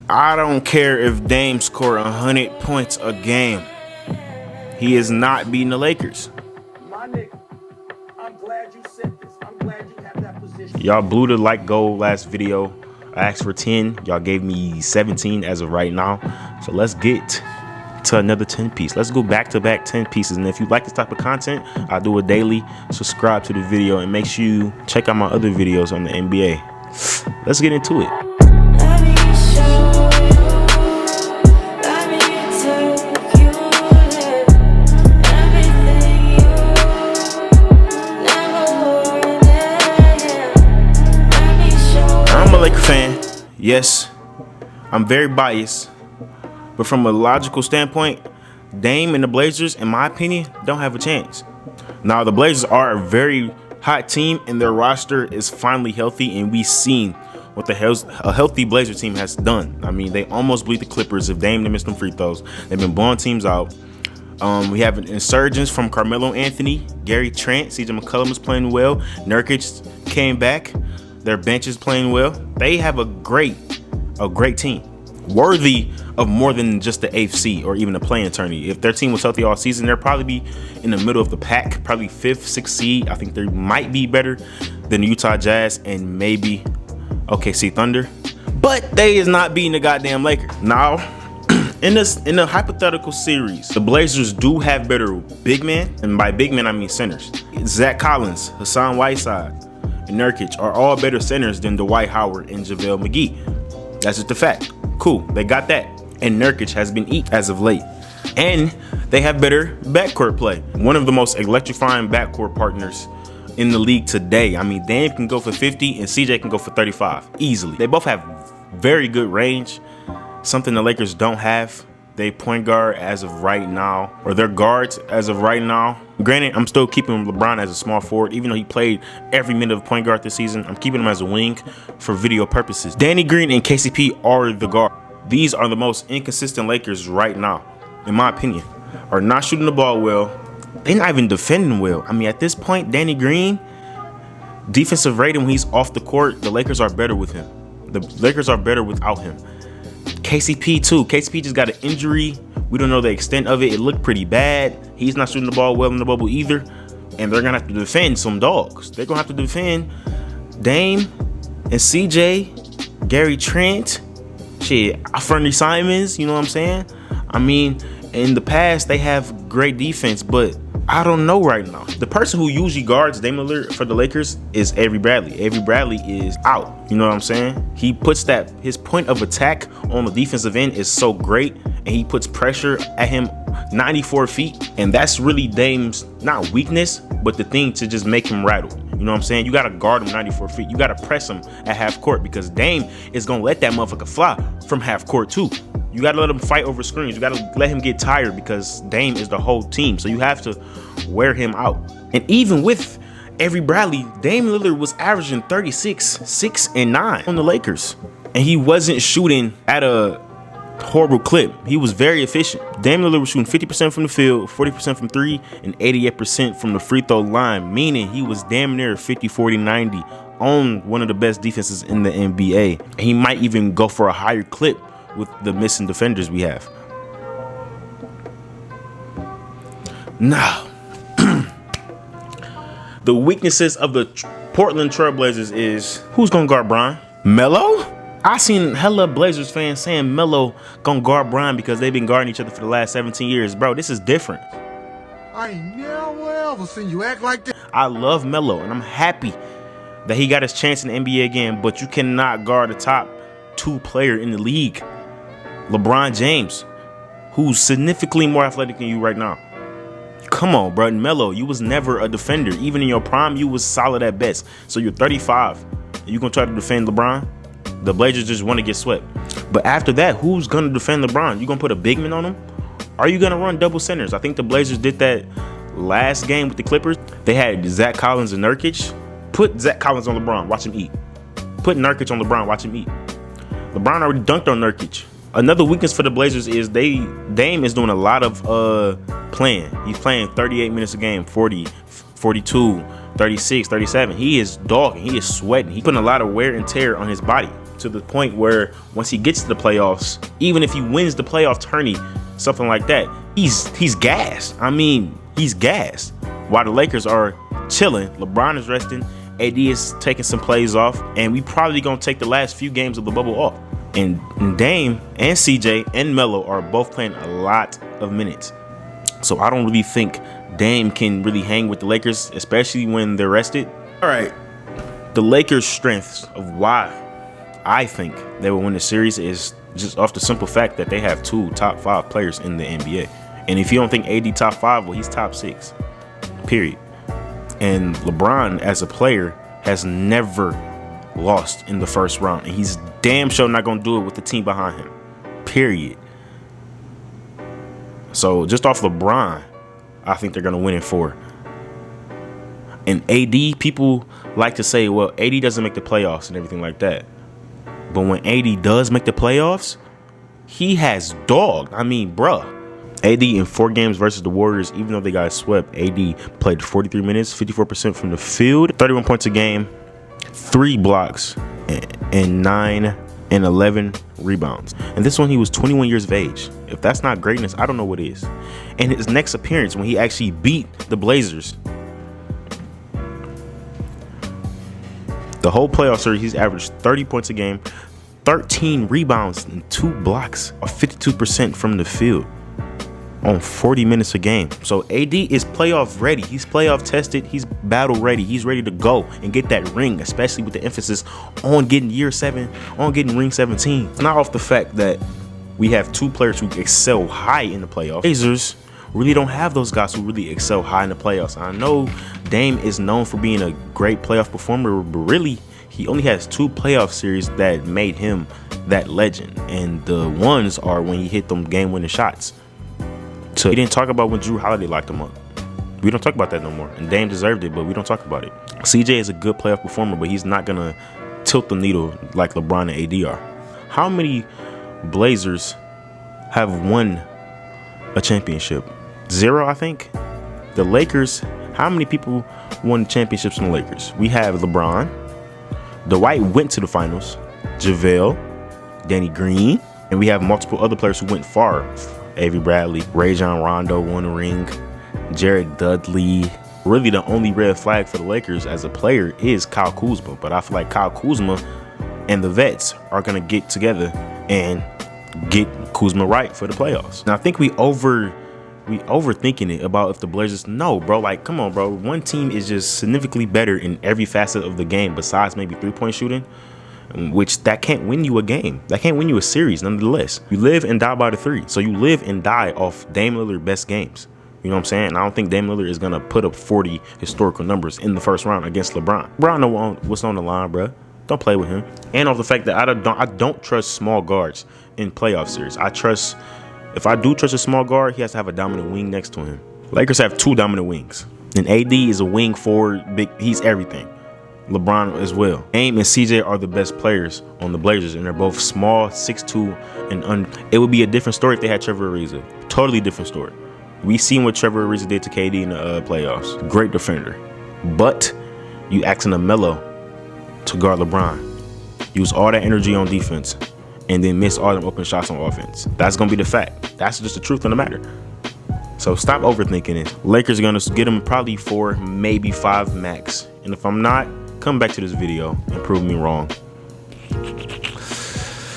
I don't care if Dame score 100 points a game. He is not beating the Lakers. My nigga, I'm glad you said this. I'm glad you have that position. Y'all blew the like goal last video. I asked for 10. Y'all gave me 17 as of right now. So let's get to another 10 piece. Let's go back to back 10 pieces. And if you like this type of content, I do it daily. Subscribe to the video and make sure you check out my other videos on the NBA. Let's get into it. I'm a Laker fan. Yes, I'm very biased. But from a logical standpoint, Dame and the Blazers, in my opinion, don't have a chance. Now, the Blazers are a very hot team, and their roster is finally healthy, and we've seen what a healthy Blazer team has done. I mean, they almost beat the Clippers if Dame didn't miss them free throws. They've been blowing teams out. We have an insurgence from Carmelo Anthony, Gary Trent, CJ McCollum is playing well. Nurkic came back. Their bench is playing well. They have a great team, worthy of more than just the 8th seed or even a play-in tourney. If their team was healthy all season, they'll probably be in the middle of the pack, probably 5th, 6th seed. I think they might be better than the Utah Jazz and maybe OKC Thunder. But they is not beating the goddamn Lakers. Now, in a hypothetical series, the Blazers do have better big men, and by big men I mean centers. Zach Collins, Hassan Whiteside, and Nurkic are all better centers than Dwight Howard and JaVale McGee. That's just a fact. Cool, they got that. And Nurkic has been eat as of late. And they have better backcourt play. One of the most electrifying backcourt partners in the league today. I mean, Dame can go for 50 and CJ can go for 35 easily. They both have very good range, something the Lakers don't have. They point guard as of right now, or their guards as of right now. Granted, I'm still keeping LeBron as a small forward, even though he played every minute of point guard this season. I'm keeping him as a wing for video purposes. Danny Green and KCP are the guard. These are the most inconsistent Lakers right now, in my opinion. Are not shooting the ball well. They're not even defending well. I mean, at this point, Danny Green, defensive rating when he's off the court, the Lakers are better with him. The Lakers are better without him. KCP too. KCP just got an injury. We don't know the extent of it. It looked pretty bad. He's not shooting the ball well in the bubble either. And they're gonna have to defend some dogs. They're gonna have to defend Dame and CJ, Gary Trent, shit, Fernie Simons. You know what I'm saying? I mean, in the past they have great defense, but I don't know right now. The person who usually guards Dame Lillard for the Lakers is Avery Bradley. Avery Bradley is out. You know what I'm saying? He puts his point of attack on the defensive end is so great, and he puts pressure at him 94 feet. And that's really Dame's, not weakness, but the thing to just make him rattle. You know what I'm saying? You got to guard him 94 feet. You got to press him at half court because Dame is going to let that motherfucker fly from half court too. You got to let him fight over screens. You got to let him get tired because Dame is the whole team. So you have to wear him out. And even with Avery Bradley, Dame Lillard was averaging 36, 6, and 9 on the Lakers. And he wasn't shooting at a horrible clip. He was very efficient. Dame Lillard was shooting 50% from the field, 40% from 3, and 88% from the free throw line, meaning he was damn near 50, 40, 90 on one of the best defenses in the NBA. And he might even go for a higher clip with the missing defenders we have. Now, the weaknesses of the Portland Trailblazers is who's gonna guard Bron? Melo? I seen hella Blazers fans saying Melo gonna guard Bron because they've been guarding each other for the last 17 years. Bro, this is different. I ain't never ever seen you act like that. I love Melo, and I'm happy that he got his chance in the NBA again, but you cannot guard a top 2 player in the league. LeBron James, who's significantly more athletic than you right now. Come on, bro. Melo, you was never a defender. Even in your prime, you was solid at best. So you're 35. And you gonna try to defend LeBron? The Blazers just want to get swept. But after that, who's gonna defend LeBron? You gonna put a big man on him? Are you gonna run double centers? I think the Blazers did that last game with the Clippers. They had Zach Collins and Nurkic. Put Zach Collins on LeBron. Watch him eat. Put Nurkic on LeBron. Watch him eat. LeBron already dunked on Nurkic. Another weakness for the Blazers is Dame is doing a lot of playing. He's playing 38 minutes a game, 40, 42, 36, 37. He is dogging. He is sweating. He's putting a lot of wear and tear on his body. to the point where once he gets to the playoffs, even if he wins the playoff tourney, something like that, he's gassed. I mean, he's gassed. While the Lakers are chilling, LeBron is resting, AD is taking some plays off, and we probably gonna take the last few games of the bubble off. And Dame and CJ and Melo are both playing a lot of minutes. So I don't really think Dame can really hang with the Lakers, especially when they're rested. All right, the Lakers' strengths of why I think they will win the series is just off the simple fact that they have 2 top 5 players in the NBA. And if you don't think AD top 5, well, he's top 6, period. And LeBron, as a player, has never lost in the first round. And he's damn sure not going to do it with the team behind him, period. So just off LeBron, I think they're going to win in 4. And AD, people like to say, well, AD doesn't make the playoffs and everything like that. But when AD does make the playoffs, he has dogged. I mean, bruh. AD in 4 games versus the Warriors, even though they got swept, AD played 43 minutes, 54% from the field, 31 points a game, 3 blocks, and 9 and 11 rebounds. And this one, he was 21 years of age. If that's not greatness, I don't know what is. And his next appearance, when he actually beat the Blazers, the whole playoff series, he's averaged 30 points a game, 13 rebounds, and 2 blocks, or 52% from the field on 40 minutes a game. So AD is playoff ready. He's playoff tested. He's battle ready. He's ready to go and get that ring, especially with the emphasis on getting year 7, on getting ring 17. It's not off the fact that we have 2 players who excel high in the playoffs. Blazers really don't have those guys who really excel high in the playoffs. I know Dame is known for being a great playoff performer, but really he only has 2 playoff series that made him that legend. And the ones are when he hit them game-winning shots. So we didn't talk about when Drew Holiday locked him up. We don't talk about that no more. And Dame deserved it, but we don't talk about it. CJ is a good playoff performer, but he's not going to tilt the needle like LeBron and AD are. How many Blazers have won a championship? 0, I think. The Lakers, how many people won championships in the Lakers? We have LeBron. Dwight went to the finals. JaVale, Danny Green, and we have multiple other players who went far. Avery Bradley, Rajon Rondo won a ring, Jared Dudley. Really the only red flag for the Lakers as a player is Kyle Kuzma, but I feel like Kyle Kuzma and the vets are going to get together and get Kuzma right for the playoffs. And I think we overthinking it about if the Blazers, no, bro, like, come on, bro. One team is just significantly better in every facet of the game besides maybe 3-point shooting, which that can't win you a game. That can't win you a series, nonetheless. You live and die by the 3. So you live and die off Dame Lillard's best games. You know what I'm saying? And I don't think Dame Lillard is going to put up 40 historical numbers in the first round against LeBron. LeBron knows what's on the line, bro. Don't play with him. And off the fact that I don't trust small guards in playoff series. If I do trust a small guard, he has to have a dominant wing next to him. Lakers have 2 dominant wings. And AD is a wing forward. He's everything. LeBron as well. Dame and CJ are the best players on the Blazers, and they're both small, 6'2", and it would be a different story if they had Trevor Ariza. Totally different story. We seen what Trevor Ariza did to KD in the playoffs. Great defender. But you asking a Melo to guard LeBron. Use all that energy on defense and then miss all them open shots on offense. That's going to be the fact. That's just the truth of the matter. So stop overthinking it. Lakers are going to get them probably 4, maybe 5 max. And if I'm not, come back to this video and prove me wrong.